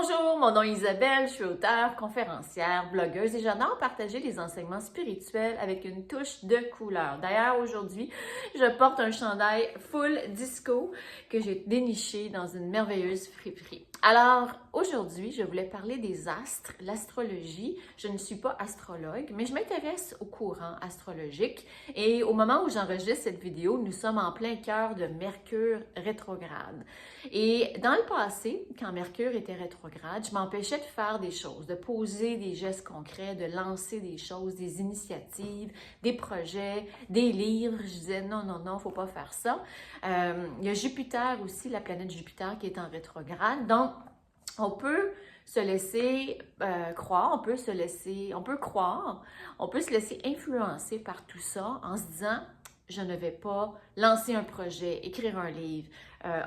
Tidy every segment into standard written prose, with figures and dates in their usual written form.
Bonjour, mon nom est Isabelle, je suis auteure, conférencière, blogueuse et j'adore partager des enseignements spirituels avec une touche de couleur. D'ailleurs, aujourd'hui, je porte un chandail full disco que j'ai déniché dans une merveilleuse friperie. Alors, aujourd'hui, je voulais parler des astres, l'astrologie. Je ne suis pas astrologue, mais je m'intéresse au courant astrologique et au moment où j'enregistre cette vidéo, nous sommes en plein cœur de Mercure rétrograde. Et dans le passé, quand Mercure était rétrograde, je m'empêchais de faire des choses, de poser des gestes concrets, de lancer des choses, des initiatives, des projets, des livres. Je disais non, non, non, faut pas faire ça. Il y a Jupiter aussi, la planète Jupiter qui est en rétrograde. Donc, on peut se laisser croire, on peut se laisser influencer par tout ça en se disant je ne vais pas lancer un projet, écrire un livre,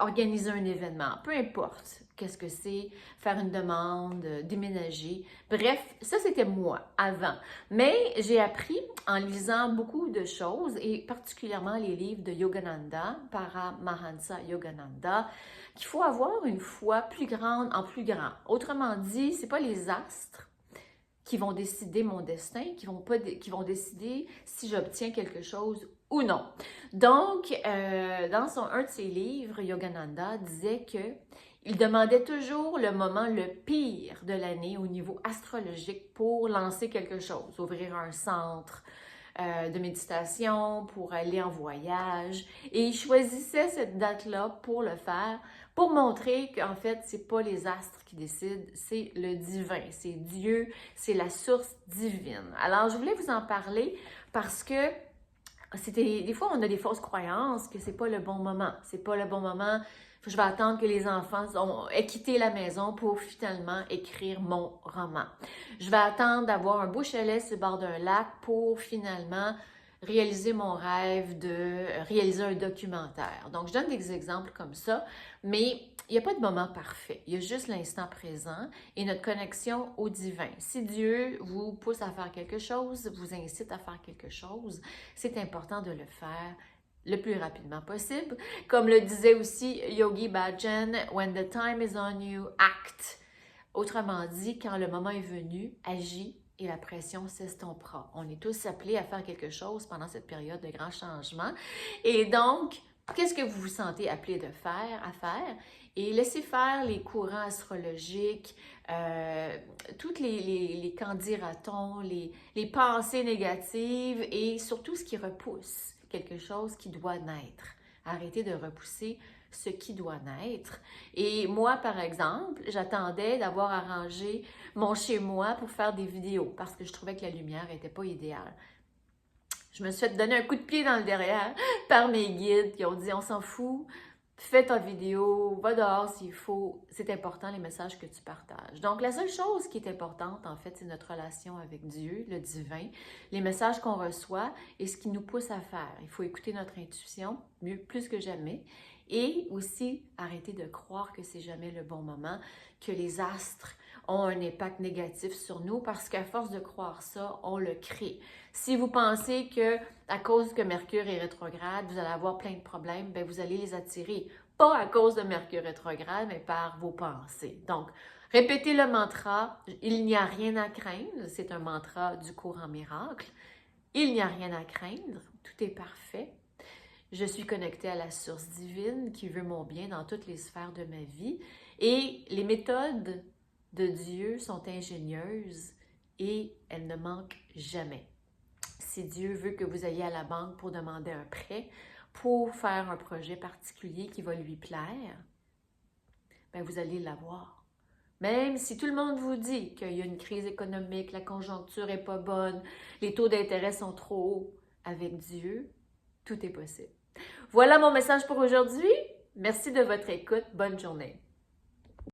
organiser un événement, peu importe qu'est-ce que c'est, faire une demande, déménager. Bref, ça c'était moi avant. Mais j'ai appris en lisant beaucoup de choses et particulièrement les livres de Yogananda, Paramahansa Yogananda, qu'il faut avoir une foi plus grande en plus grand. Autrement dit, c'est pas les astres qui vont décider mon destin, qui vont décider si j'obtiens quelque chose ou non. Donc, dans un de ses livres, Yogananda disait que il demandait toujours le moment le pire de l'année au niveau astrologique pour lancer quelque chose, ouvrir un centre de méditation, pour aller en voyage. Et il choisissait cette date-là pour le faire, pour montrer qu'en fait, c'est pas les astres qui décident, c'est le divin, c'est Dieu, c'est la source divine. Alors, je voulais vous en parler parce que des fois, on a des fausses croyances que c'est pas le bon moment. C'est pas le bon moment. Je vais attendre que les enfants aient quitté la maison pour finalement écrire mon roman. Je vais attendre d'avoir un beau chalet sur le bord d'un lac pour finalement réaliser mon rêve de réaliser un documentaire. Donc, je donne des exemples comme ça, mais il n'y a pas de moment parfait. Il y a juste l'instant présent et notre connexion au divin. Si Dieu vous pousse à faire quelque chose, vous incite à faire quelque chose, c'est important de le faire le plus rapidement possible. Comme le disait aussi Yogi Bhajan, « When the time is on you, act ». Autrement dit, quand le moment est venu, agis et la pression s'estompera. On est tous appelés à faire quelque chose pendant cette période de grand changement. Et donc, qu'est-ce que vous vous sentez appelé à faire? Et laissez faire les courants astrologiques, toutes les qu'en dira-t-on, les pensées négatives et surtout ce qui repousse quelque chose qui doit naître. Arrêtez de repousser ce qui doit naître. Et moi, par exemple, j'attendais d'avoir arrangé mon chez-moi pour faire des vidéos parce que je trouvais que la lumière n'était pas idéale. Je me suis fait donner un coup de pied dans le derrière par mes guides qui ont dit « On s'en fout, fais ta vidéo, va dehors s'il faut. C'est important les messages que tu partages. » Donc, la seule chose qui est importante, en fait, c'est notre relation avec Dieu, le divin, les messages qu'on reçoit et ce qui nous pousse à faire. Il faut écouter notre intuition, mieux plus que jamais, et aussi arrêter de croire que c'est jamais le bon moment, que les astres ont un impact négatif sur nous parce qu'à force de croire ça, on le crée. Si vous pensez que à cause que Mercure est rétrograde, vous allez avoir plein de problèmes, bien vous allez les attirer. Pas à cause de Mercure rétrograde, mais par vos pensées. Donc, répétez le mantra « Il n'y a rien à craindre ». C'est un mantra du courant miracle. Il n'y a rien à craindre, tout est parfait. Je suis connectée à la source divine qui veut mon bien dans toutes les sphères de ma vie. Et les méthodes de Dieu sont ingénieuses et elles ne manquent jamais. Si Dieu veut que vous ayez à la banque pour demander un prêt, pour faire un projet particulier qui va lui plaire, bien vous allez l'avoir. Même si tout le monde vous dit qu'il y a une crise économique, la conjoncture n'est pas bonne, les taux d'intérêt sont trop hauts, avec Dieu, tout est possible. Voilà mon message pour aujourd'hui. Merci de votre écoute. Bonne journée.